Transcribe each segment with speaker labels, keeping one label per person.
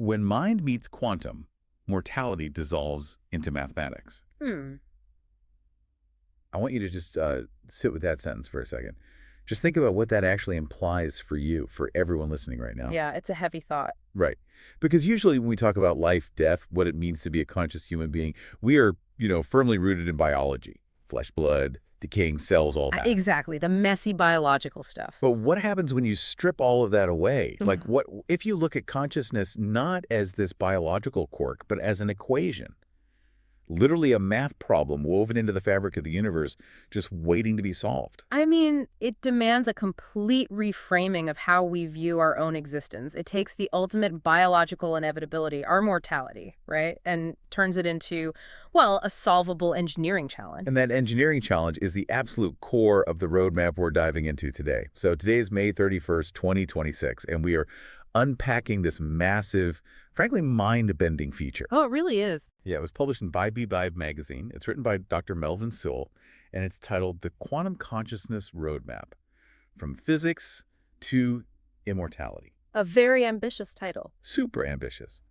Speaker 1: when mind meets quantum, mortality dissolves into mathematics.
Speaker 2: Hmm.
Speaker 1: I want you to just sit with that sentence for a second. Just think about what that actually implies for you, for everyone listening right now.
Speaker 2: Yeah, it's a heavy thought.
Speaker 1: Right. Because usually when we talk about life, death, what it means to be a conscious human being, we are, firmly rooted in biology, flesh, blood, decaying cells, all that.
Speaker 2: Exactly, the messy biological stuff.
Speaker 1: But what happens when you strip all of that away? Like what if you look at consciousness not as this biological quirk, but as an equation? Literally a math problem woven into the fabric of the universe, just waiting to be solved.
Speaker 2: I mean, it demands a complete reframing of how we view our own existence. It takes the ultimate biological inevitability, our mortality, right, and turns it into, well, a solvable engineering challenge.
Speaker 1: And that engineering challenge is the absolute core of the roadmap we're diving into today. So today is May 31st, 2026, and we are unpacking this massive, frankly, mind-bending feature.
Speaker 2: Oh, it really is.
Speaker 1: Yeah, it was published in Vibe magazine. It's written by Dr. Melvin Sewell, and it's titled The Quantum Consciousness Roadmap, From Physics to Immortality.
Speaker 2: A very ambitious title.
Speaker 1: Super ambitious.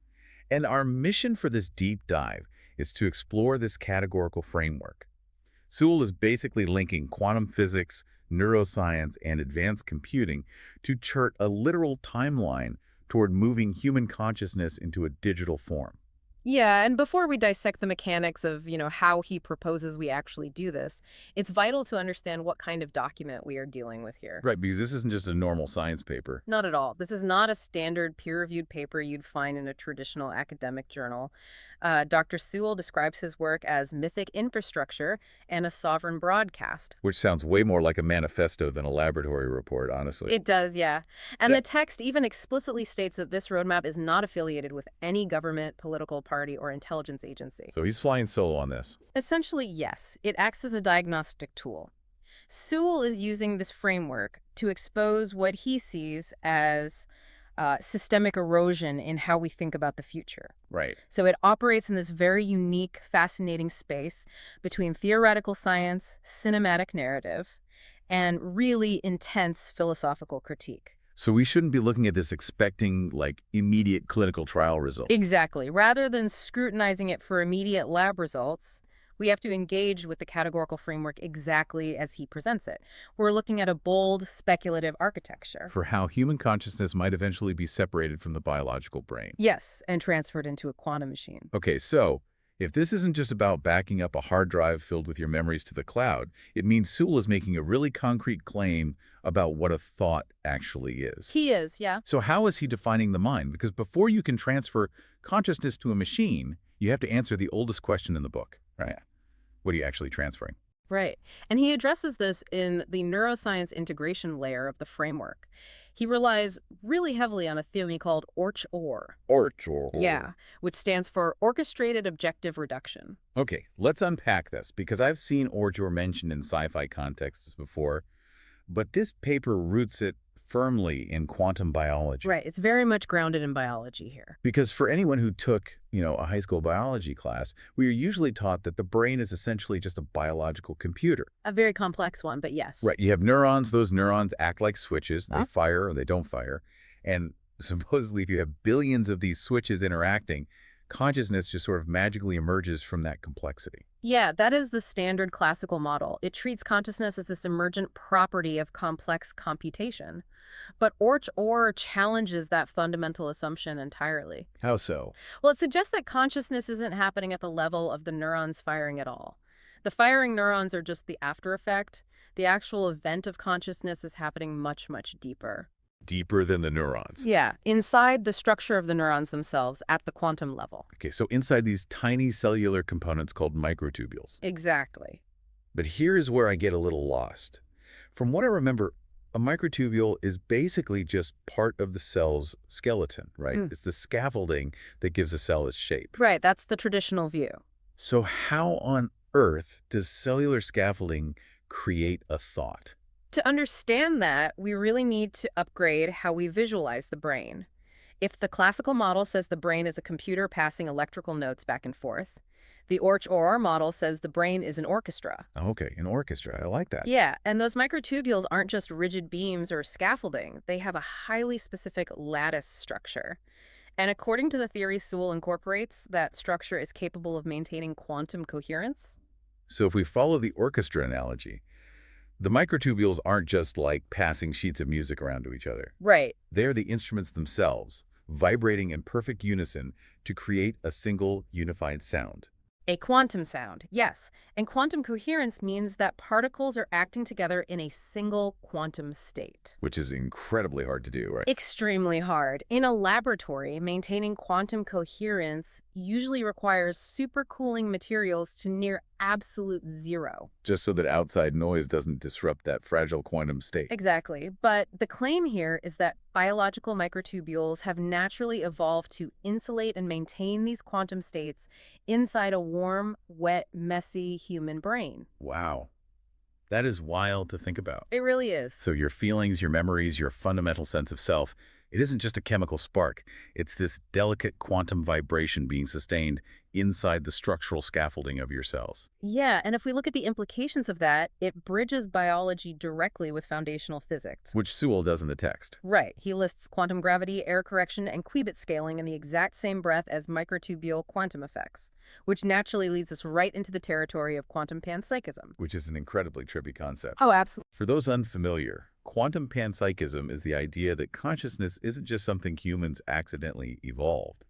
Speaker 1: And our mission for this deep dive is to explore this categorical framework. Sewell is basically linking quantum physics, neuroscience, and advanced computing to chart a literal timeline toward moving human consciousness into a digital form.
Speaker 2: Yeah, and before we dissect the mechanics of, how he proposes we actually do this, it's vital to understand what kind of document we are dealing with here.
Speaker 1: Right, because this isn't just a normal science paper.
Speaker 2: Not at all. This is not a standard peer-reviewed paper you'd find in a traditional academic journal. Dr. Sewell describes his work as mythic infrastructure and a sovereign broadcast.
Speaker 1: Which sounds way more like a manifesto than a laboratory report, honestly.
Speaker 2: It does, yeah. And the text even explicitly states that this roadmap is not affiliated with any government, political party, or intelligence agency.
Speaker 1: So he's flying solo on this.
Speaker 2: Essentially, yes. It acts as a diagnostic tool. Sewell is using this framework to expose what he sees as systemic erosion in how we think about the future.
Speaker 1: Right.
Speaker 2: So it operates in this very unique, fascinating space between theoretical science, cinematic narrative, and really intense philosophical critique.
Speaker 1: So we shouldn't be looking at this expecting, immediate clinical trial results.
Speaker 2: Exactly. Rather than scrutinizing it for immediate lab results, we have to engage with the categorical framework exactly as he presents it. We're looking at a bold, speculative architecture.
Speaker 1: For how human consciousness might eventually be separated from the biological brain.
Speaker 2: Yes, and transferred into a quantum machine.
Speaker 1: Okay, so if this isn't just about backing up a hard drive filled with your memories to the cloud, it means Sewell is making a really concrete claim about what a thought actually is.
Speaker 2: He is, yeah.
Speaker 1: So how is he defining the mind? Because before you can transfer consciousness to a machine, you have to answer the oldest question in the book, right? What are you actually transferring?
Speaker 2: Right. And he addresses this in the neuroscience integration layer of the framework. He relies really heavily on a theory called Orch OR.
Speaker 1: Orch OR.
Speaker 2: Yeah, which stands for Orchestrated Objective Reduction.
Speaker 1: Okay, let's unpack this, because I've seen Orch OR mentioned in sci-fi contexts before, but this paper roots it firmly in quantum biology.
Speaker 2: Right, it's very much grounded in biology here.
Speaker 1: Because for anyone who took, a high school biology class, we are usually taught that the brain is essentially just a biological computer.
Speaker 2: A very complex one, but yes.
Speaker 1: Right, you have neurons. Those neurons act like switches. They fire or they don't fire. And supposedly if you have billions of these switches interacting, consciousness just sort of magically emerges from that complexity.
Speaker 2: Yeah, that is the standard classical model. It treats consciousness as this emergent property of complex computation. But Orch OR challenges that fundamental assumption entirely.
Speaker 1: How so?
Speaker 2: Well, it suggests that consciousness isn't happening at the level of the neurons firing at all. The firing neurons are just the after effect. The actual event of consciousness is happening much, much deeper.
Speaker 1: Deeper than the neurons.
Speaker 2: Yeah, inside the structure of the neurons themselves at the quantum level.
Speaker 1: Okay, so inside these tiny cellular components called microtubules.
Speaker 2: Exactly.
Speaker 1: But here's where I get a little lost. From what I remember, a microtubule is basically just part of the cell's skeleton, right? It's the scaffolding that gives a cell its shape.
Speaker 2: Right, that's the traditional view.
Speaker 1: So how on earth does cellular scaffolding create a thought?
Speaker 2: To understand that, we really need to upgrade how we visualize the brain. If the classical model says the brain is a computer passing electrical notes back and forth, the Orch OR model says the brain is an orchestra.
Speaker 1: Okay, an orchestra. I like that.
Speaker 2: Yeah, and those microtubules aren't just rigid beams or scaffolding. They have a highly specific lattice structure. And according to the theory Sewell incorporates, that structure is capable of maintaining quantum coherence.
Speaker 1: So if we follow the orchestra analogy, the microtubules aren't just like passing sheets of music around to each other.
Speaker 2: Right.
Speaker 1: They're the instruments themselves, vibrating in perfect unison to create a single unified sound.
Speaker 2: A quantum sound, yes. And quantum coherence means that particles are acting together in a single quantum state.
Speaker 1: Which is incredibly hard to do, right?
Speaker 2: Extremely hard. In a laboratory, maintaining quantum coherence usually requires supercooling materials to near absolute zero.
Speaker 1: Just so that outside noise doesn't disrupt that fragile quantum state.
Speaker 2: Exactly. But the claim here is that biological microtubules have naturally evolved to insulate and maintain these quantum states inside a warm, wet, messy human brain.
Speaker 1: Wow. That is wild to think about.
Speaker 2: It really is.
Speaker 1: So your feelings, your memories, your fundamental sense of self, it isn't just a chemical spark. It's this delicate quantum vibration being sustained inside the structural scaffolding of your cells.
Speaker 2: Yeah, and if we look at the implications of that, it bridges biology directly with foundational physics.
Speaker 1: Which Sewell does in the text.
Speaker 2: Right. He lists quantum gravity, error correction, and qubit scaling in the exact same breath as microtubule quantum effects, which naturally leads us right into the territory of quantum panpsychism.
Speaker 1: Which is an incredibly trippy concept.
Speaker 2: Oh, absolutely.
Speaker 1: For those unfamiliar, quantum panpsychism is the idea that consciousness isn't just something humans accidentally evolved.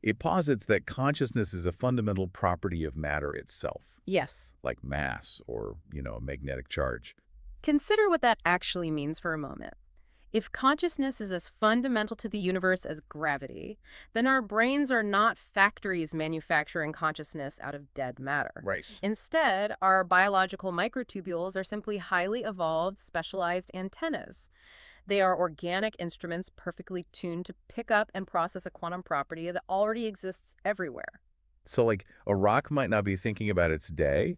Speaker 1: It posits that consciousness is a fundamental property of matter itself,
Speaker 2: Yes.
Speaker 1: like mass or, a magnetic charge.
Speaker 2: Consider what that actually means for a moment. If consciousness is as fundamental to the universe as gravity, then our brains are not factories manufacturing consciousness out of dead matter.
Speaker 1: Right.
Speaker 2: Instead, our biological microtubules are simply highly evolved, specialized antennas. They are organic instruments perfectly tuned to pick up and process a quantum property that already exists everywhere.
Speaker 1: So, like, a rock might not be thinking about its day,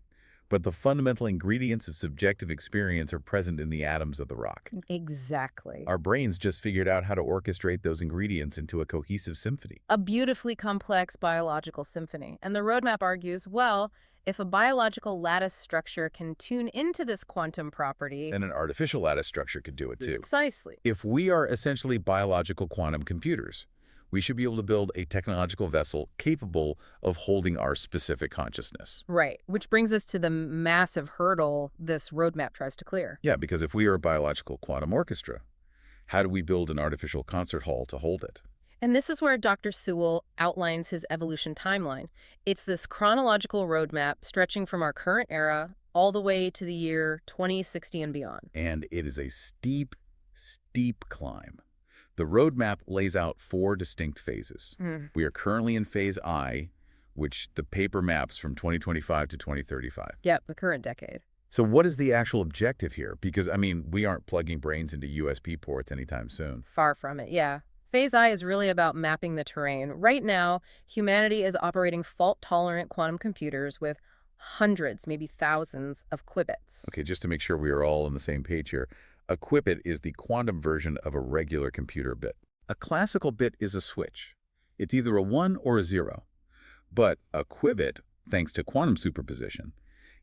Speaker 1: but the fundamental ingredients of subjective experience are present in the atoms of the rock.
Speaker 2: Exactly.
Speaker 1: Our brains just figured out how to orchestrate those ingredients into a cohesive symphony.
Speaker 2: A beautifully complex biological symphony. And the roadmap argues, well, if a biological lattice structure can tune into this quantum property,
Speaker 1: And an artificial lattice structure could do it too.
Speaker 2: precisely.
Speaker 1: If we are essentially biological quantum computers, we should be able to build a technological vessel capable of holding our specific consciousness.
Speaker 2: Right, which brings us to the massive hurdle this roadmap tries to clear.
Speaker 1: Yeah, because if we are a biological quantum orchestra, how do we build an artificial concert hall to hold it?
Speaker 2: And this is where Dr. Sewell outlines his evolution timeline. It's this chronological roadmap stretching from our current era all the way to the year 2060 and beyond.
Speaker 1: And it is a steep, steep climb. The roadmap lays out 4 distinct phases. We are currently in phase I, which the paper maps from 2025 to 2035.
Speaker 2: Yep, the current decade.
Speaker 1: So what is the actual objective here? Because, we aren't plugging brains into USB ports anytime soon.
Speaker 2: Far from it, yeah. Phase I is really about mapping the terrain. Right now, humanity is operating fault-tolerant quantum computers with hundreds, maybe thousands of qubits.
Speaker 1: Okay, just to make sure we are all on the same page here. A qubit is the quantum version of a regular computer bit. A classical bit is a switch. It's either a 1 or a 0. But a qubit, thanks to quantum superposition,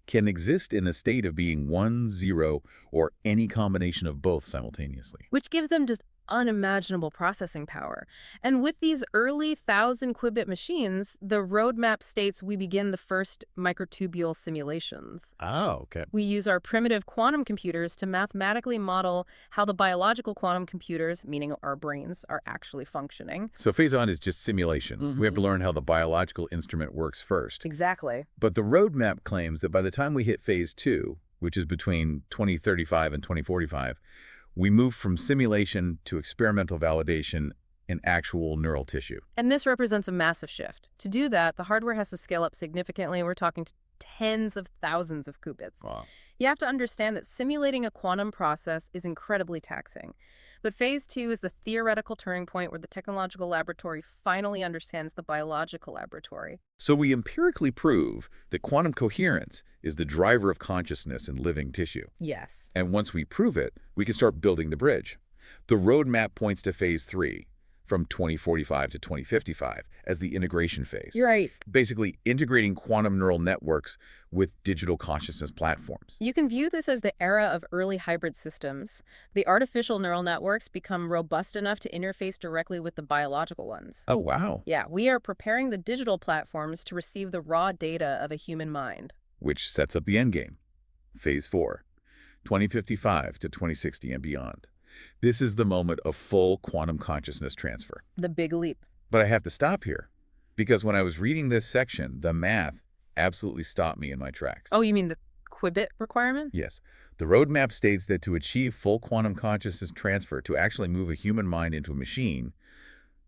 Speaker 1: can exist in a state of being 1, 0, or any combination of both simultaneously.
Speaker 2: Which gives them just unimaginable processing power. And with these early 1,000-qubit machines, the roadmap states we begin the first microtubule simulations.
Speaker 1: Oh, okay.
Speaker 2: We use our primitive quantum computers to mathematically model how the biological quantum computers, meaning our brains, are actually functioning.
Speaker 1: So phase on is just simulation. We have to learn how the biological instrument works first.
Speaker 2: Exactly.
Speaker 1: But the roadmap claims that by the time we hit phase 2, which is between 2035 and 2045, we move from simulation to experimental validation in actual neural tissue.
Speaker 2: And this represents a massive shift. To do that, the hardware has to scale up significantly. We're talking tens of thousands of qubits.
Speaker 1: Wow.
Speaker 2: You have to understand that simulating a quantum process is incredibly taxing. But phase 2 is the theoretical turning point where the technological laboratory finally understands the biological laboratory.
Speaker 1: So we empirically prove that quantum coherence is the driver of consciousness in living tissue.
Speaker 2: Yes.
Speaker 1: And once we prove it, we can start building the bridge. The roadmap points to phase 3, from 2045 to 2055 as the integration phase.
Speaker 2: You're right.
Speaker 1: Basically integrating quantum neural networks with digital consciousness platforms.
Speaker 2: You can view this as the era of early hybrid systems. The artificial neural networks become robust enough to interface directly with the biological ones.
Speaker 1: Oh, wow.
Speaker 2: Yeah, we are preparing the digital platforms to receive the raw data of a human mind.
Speaker 1: Which sets up the endgame. Phase 4, 2055 to 2060 and beyond. This is the moment of full quantum consciousness transfer.
Speaker 2: The big leap.
Speaker 1: But I have to stop here, because when I was reading this section, the math absolutely stopped me in my tracks.
Speaker 2: Oh, you mean the qubit requirement?
Speaker 1: Yes. The roadmap states that to achieve full quantum consciousness transfer, to actually move a human mind into a machine,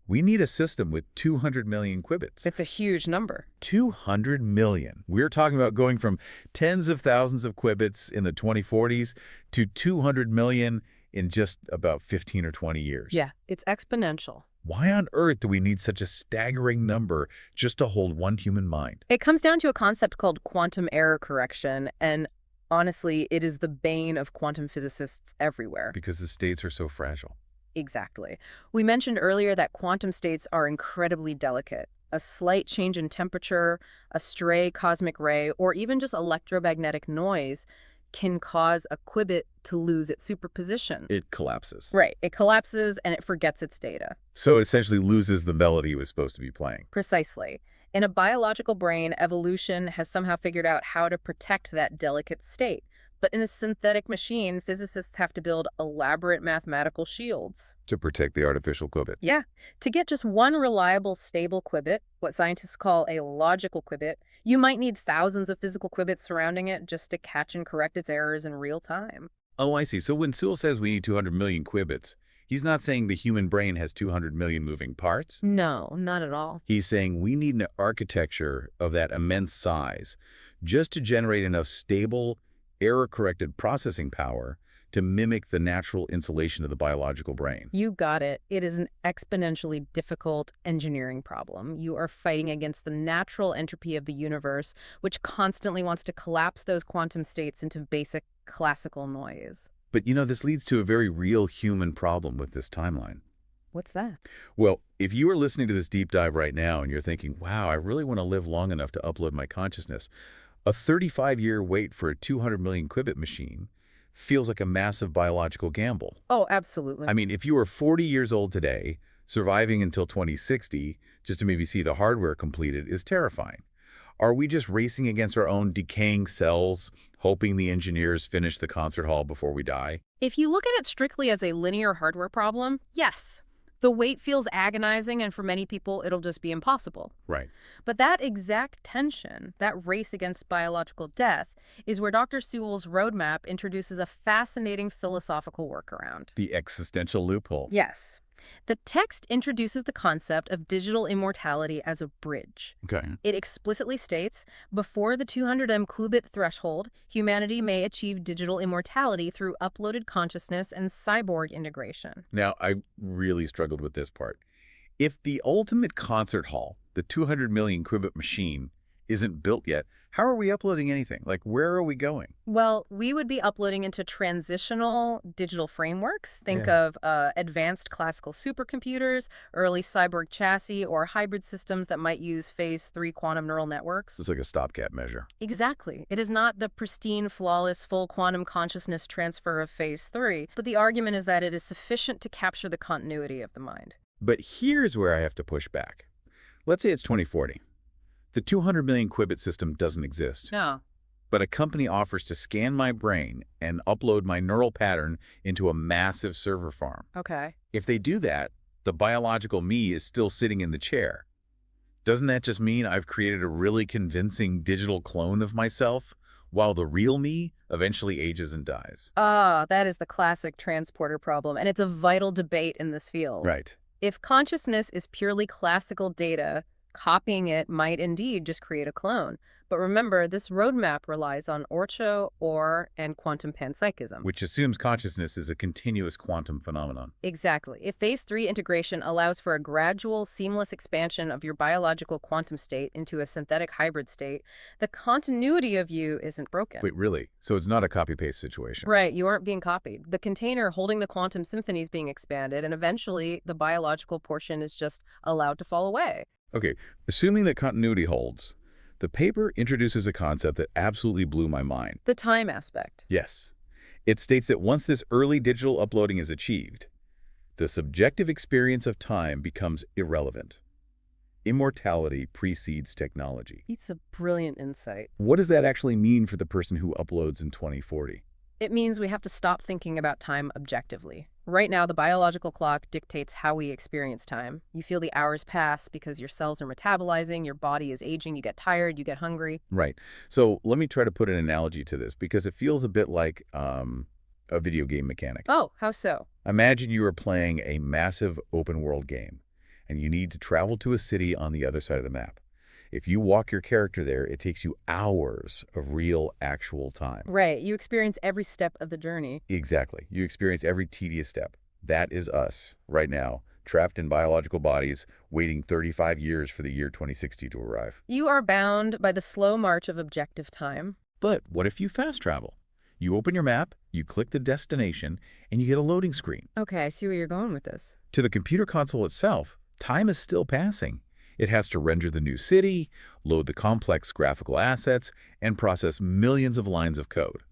Speaker 1: we need a system with 200 million qubits.
Speaker 2: It's a huge number.
Speaker 1: 200 million. We're talking about going from tens of thousands of qubits in the 2040s to 200 million in just about 15 or 20 years.
Speaker 2: Yeah, it's exponential.
Speaker 1: Why on earth do we need such a staggering number just to hold one human mind?
Speaker 2: It comes down to a concept called quantum error correction, and honestly, it is the bane of quantum physicists everywhere.
Speaker 1: Because the states are so fragile.
Speaker 2: Exactly. We mentioned earlier that quantum states are incredibly delicate. A slight change in temperature, a stray cosmic ray, or even just electromagnetic noise can cause a qubit to lose its superposition.
Speaker 1: It collapses.
Speaker 2: Right. It collapses and it forgets its data.
Speaker 1: So it essentially loses the melody it was supposed to be playing.
Speaker 2: Precisely. In a biological brain, evolution has somehow figured out how to protect that delicate state. But in a synthetic machine, physicists have to build elaborate mathematical shields.
Speaker 1: To protect the artificial qubit.
Speaker 2: Yeah. To get just one reliable, stable qubit, what scientists call a logical qubit, you might need thousands of physical qubits surrounding it just to catch and correct its errors in real time.
Speaker 1: Oh, I see. So when Sewell says we need 200 million qubits, he's not saying the human brain has 200 million moving parts.
Speaker 2: No, not at all.
Speaker 1: He's saying we need an architecture of that immense size just to generate enough stable, error-corrected processing power to mimic the natural insulation of the biological brain.
Speaker 2: You got it. It is an exponentially difficult engineering problem. You are fighting against the natural entropy of the universe, which constantly wants to collapse those quantum states into basic classical noise.
Speaker 1: But you know, this leads to a very real human problem with this timeline.
Speaker 2: What's that?
Speaker 1: Well, if you are listening to this deep dive right now and you're thinking, wow, I really want to live long enough to upload my consciousness, a 35-year wait for a 200 million qubit machine feels like a massive biological gamble.
Speaker 2: Oh, absolutely.
Speaker 1: I mean, if you were 40 years old today, surviving until 2060, just to maybe see the hardware completed, is terrifying. Are we just racing against our own decaying cells, hoping the engineers finish the concert hall before we die?
Speaker 2: If you look at it strictly as a linear hardware problem, yes. The wait feels agonizing, and for many people, it'll just be impossible.
Speaker 1: Right.
Speaker 2: But that exact tension, that race against biological death, is where Dr. Sewell's roadmap introduces a fascinating philosophical workaround.
Speaker 1: The existential loophole.
Speaker 2: Yes. The text introduces the concept of digital immortality as a bridge.
Speaker 1: Okay.
Speaker 2: It explicitly states, before the 200M qubit threshold, humanity may achieve digital immortality through uploaded consciousness and cyborg integration.
Speaker 1: Now, I really struggled with this part. If the ultimate concert hall, the 200 million qubit machine, isn't built yet, how are we uploading anything? Like, where are we going?
Speaker 2: Well, we would be uploading into transitional digital frameworks. Think of advanced classical supercomputers, early cyborg chassis, or hybrid systems that might use phase 3 quantum neural networks.
Speaker 1: It's like a stopgap measure.
Speaker 2: Exactly. It is not the pristine, flawless, full quantum consciousness transfer of phase 3, but the argument is that it is sufficient to capture the continuity of the mind.
Speaker 1: But here's where I have to push back. Let's say it's 2040. The 200 million qubit system doesn't exist.
Speaker 2: No.
Speaker 1: But a company offers to scan my brain and upload my neural pattern into a massive server farm.
Speaker 2: Okay.
Speaker 1: If they do that, the biological me is still sitting in the chair. Doesn't that just mean I've created a really convincing digital clone of myself, while the real me eventually ages and dies?
Speaker 2: Ah, that is the classic transporter problem, and it's a vital debate in this field.
Speaker 1: Right.
Speaker 2: If consciousness is purely classical data, Copying it might indeed just create a clone. But remember, this roadmap relies on Orch OR, and quantum panpsychism.
Speaker 1: which assumes consciousness is a continuous quantum phenomenon.
Speaker 2: Exactly. If phase 3 integration allows for a gradual, seamless expansion of your biological quantum state into a synthetic hybrid state, the continuity of you isn't broken.
Speaker 1: Wait, really? So it's not a copy-paste situation?
Speaker 2: Right, you aren't being copied. The container holding the quantum symphony is being expanded, and eventually the biological portion is just allowed to fall away.
Speaker 1: Okay, assuming that continuity holds, the paper introduces a concept that absolutely blew my mind.
Speaker 2: The time aspect.
Speaker 1: Yes. It states that once this early digital uploading is achieved, the subjective experience of time becomes irrelevant. Immortality precedes technology.
Speaker 2: It's a brilliant insight.
Speaker 1: What does that actually mean for the person who uploads in 2040?
Speaker 2: It means we have to stop thinking about time objectively. Right now, the biological clock dictates how we experience time. You feel the hours pass because your cells are metabolizing, your body is aging, you get tired, you get hungry.
Speaker 1: Right. So let me try to put an analogy to this because it feels a bit like a video game mechanic.
Speaker 2: Oh, how so?
Speaker 1: Imagine you are playing a massive open-world game, and you need to travel to a city on the other side of the map. If you walk your character there, it takes you hours of real, actual time.
Speaker 2: Right, you experience every step of the journey.
Speaker 1: Exactly. You experience every tedious step. That is us, right now, trapped in biological bodies, waiting 35 years for the year 2060 to arrive.
Speaker 2: You are bound by the slow march of objective time.
Speaker 1: But what if you fast travel? You open your map, you click the destination, and you get a loading screen.
Speaker 2: Okay, I see where you're going with this.
Speaker 1: To the computer console itself, time is still passing. It has to render the new city, load the complex graphical assets, and process millions of lines of code.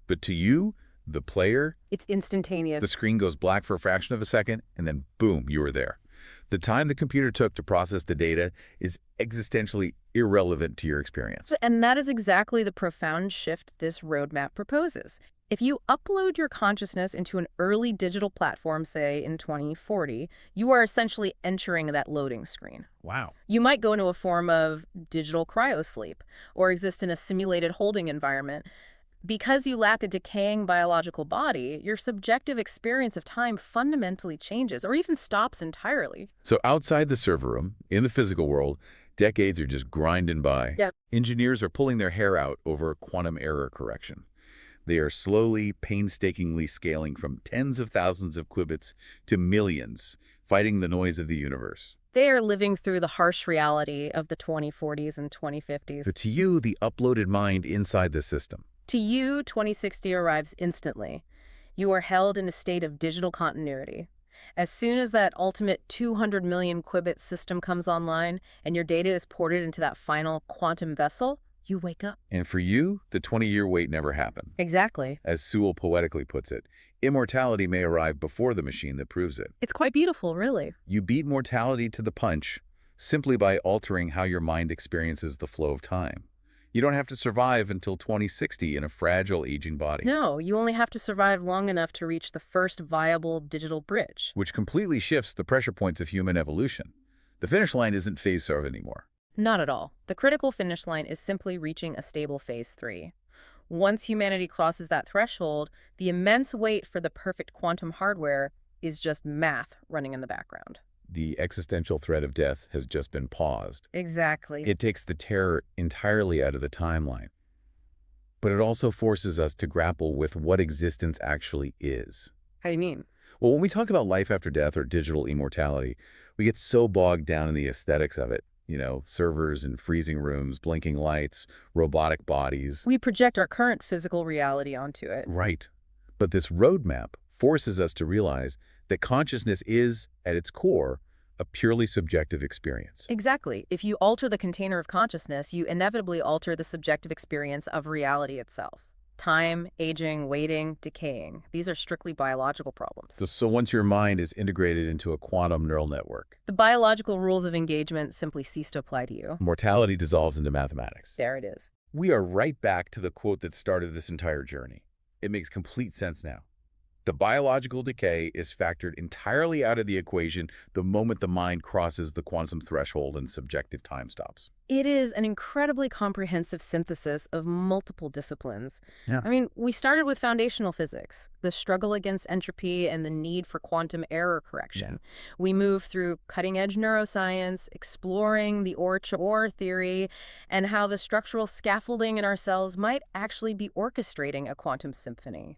Speaker 1: But to you, the player,
Speaker 2: It's instantaneous.
Speaker 1: the screen goes black for a fraction of a second, and then boom, you are there. The time the computer took to process the data is existentially irrelevant to your experience.
Speaker 2: And that is exactly the profound shift this roadmap proposes. If you upload your consciousness into an early digital platform, say in 2040, you are essentially entering that loading screen.
Speaker 1: Wow.
Speaker 2: You might go into a form of digital cryosleep or exist in a simulated holding environment. Because you lack a decaying biological body, your subjective experience of time fundamentally changes or even stops entirely.
Speaker 1: So outside the server room, in the physical world, decades are just grinding by.
Speaker 2: Yep.
Speaker 1: Engineers are pulling their hair out over quantum error correction. They are slowly, painstakingly scaling from tens of thousands of qubits to millions, fighting the noise of the universe.
Speaker 2: They are living through the harsh reality of the 2040s and 2050s.
Speaker 1: But to you, the uploaded mind inside the system.
Speaker 2: To you, 2060 arrives instantly. You are held in a state of digital continuity. As soon as that ultimate 200 million qubit system comes online and your data is ported into that final quantum vessel, you wake up.
Speaker 1: And for you, the 20-year wait never happened.
Speaker 2: Exactly.
Speaker 1: As Sewell poetically puts it, immortality may arrive before the machine that proves it.
Speaker 2: It's quite beautiful, really.
Speaker 1: You beat mortality to the punch simply by altering how your mind experiences the flow of time. You don't have to survive until 2060 in a fragile, aging body.
Speaker 2: No, you only have to survive long enough to reach the first viable digital bridge.
Speaker 1: Which completely shifts the pressure points of human evolution. The finish line isn't phase 7 anymore.
Speaker 2: Not at all. The critical finish line is simply reaching a stable phase 3. Once humanity crosses that threshold, the immense wait for the perfect quantum hardware is just math running in the background.
Speaker 1: The existential threat of death has just been paused.
Speaker 2: Exactly.
Speaker 1: It takes the terror entirely out of the timeline. But it also forces us to grapple with what existence actually is.
Speaker 2: How do you mean?
Speaker 1: Well, when we talk about life after death or digital immortality, we get so bogged down in the aesthetics of it. You know, servers and freezing rooms, blinking lights, robotic bodies.
Speaker 2: We project our current physical reality onto it.
Speaker 1: Right. But this roadmap forces us to realize that consciousness is, at its core, a purely subjective experience.
Speaker 2: Exactly. If you alter the container of consciousness, you inevitably alter the subjective experience of reality itself. Time, aging, waiting, decaying. These are strictly biological problems.
Speaker 1: So once your mind is integrated into a quantum neural network,
Speaker 2: The biological rules of engagement simply cease to apply to you.
Speaker 1: mortality dissolves into mathematics.
Speaker 2: There it is.
Speaker 1: We are right back to the quote that started this entire journey. It makes complete sense now. The biological decay is factored entirely out of the equation the moment the mind crosses the quantum threshold and subjective time stops.
Speaker 2: It is an incredibly comprehensive synthesis of multiple disciplines.
Speaker 1: Yeah.
Speaker 2: I mean, we started with foundational physics, the struggle against entropy and the need for quantum error correction. We moved through cutting-edge neuroscience, exploring the Orch OR theory, and how the structural scaffolding in our cells might actually be orchestrating a quantum symphony.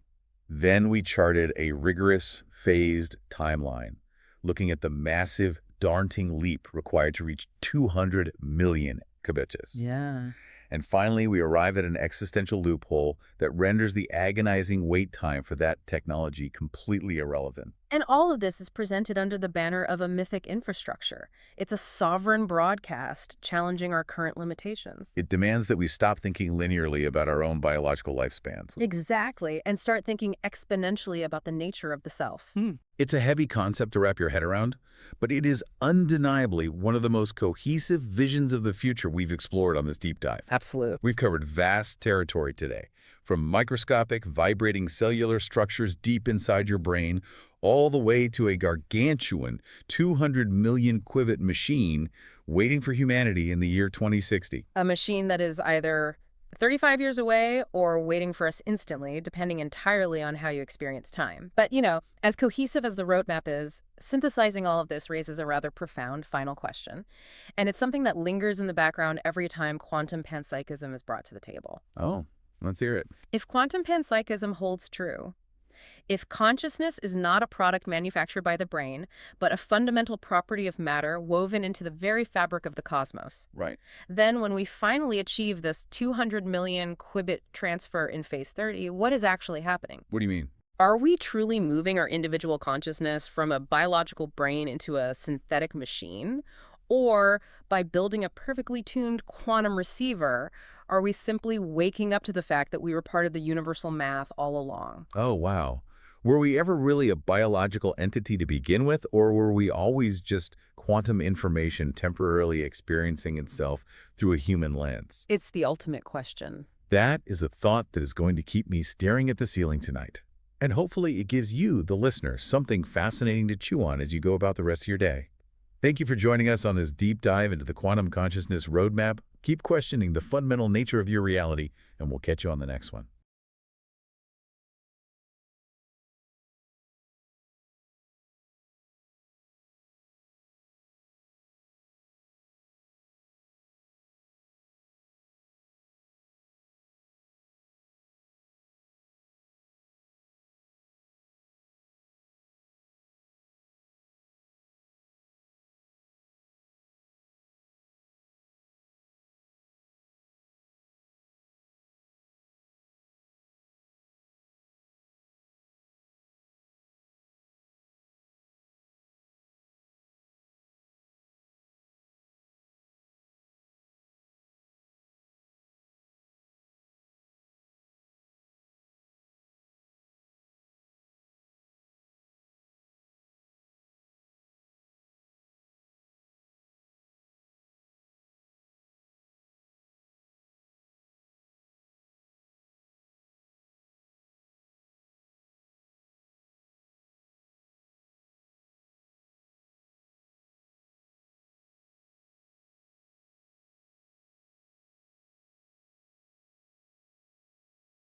Speaker 1: Then we charted a rigorous, phased timeline, looking at the massive, daunting leap required to reach 200 million qubits.
Speaker 2: Yeah.
Speaker 1: And finally, we arrive at an existential loophole that renders the agonizing wait time for that technology completely irrelevant.
Speaker 2: And all of this is presented under the banner of a mythic infrastructure. It's a sovereign broadcast challenging our current limitations.
Speaker 1: It demands that we stop thinking linearly about our own biological lifespans.
Speaker 2: Exactly, and start thinking exponentially about the nature of the self.
Speaker 1: It's a heavy concept to wrap your head around, but it is undeniably one of the most cohesive visions of the future we've explored on this deep dive.
Speaker 2: Absolute.
Speaker 1: We've covered vast territory today, from microscopic, vibrating cellular structures deep inside your brain, all the way to a gargantuan 200 million qubit machine waiting for humanity in the year 2060.
Speaker 2: A machine that is either 35 years away or waiting for us instantly, depending entirely on how you experience time. But, as cohesive as the roadmap is, synthesizing all of this raises a rather profound final question. And it's something that lingers in the background every time quantum panpsychism is brought to the table.
Speaker 1: Oh, let's hear it.
Speaker 2: If quantum panpsychism holds true, if consciousness is not a product manufactured by the brain, but a fundamental property of matter woven into the very fabric of the cosmos,
Speaker 1: Right.
Speaker 2: then when we finally achieve this 200 million qubit transfer in phase 30, what is actually happening?
Speaker 1: What do you mean?
Speaker 2: Are we truly moving our individual consciousness from a biological brain into a synthetic machine? Or by building a perfectly tuned quantum receiver, are we simply waking up to the fact that we were part of the universal math all along?
Speaker 1: Oh, wow. Were we ever really a biological entity to begin with, or were we always just quantum information temporarily experiencing itself through a human lens?
Speaker 2: It's the ultimate question.
Speaker 1: That is a thought that is going to keep me staring at the ceiling tonight. And hopefully it gives you, the listener, something fascinating to chew on as you go about the rest of your day. Thank you for joining us on this deep dive into the quantum consciousness roadmap. Keep questioning the fundamental nature of your reality, and we'll catch you on the next one.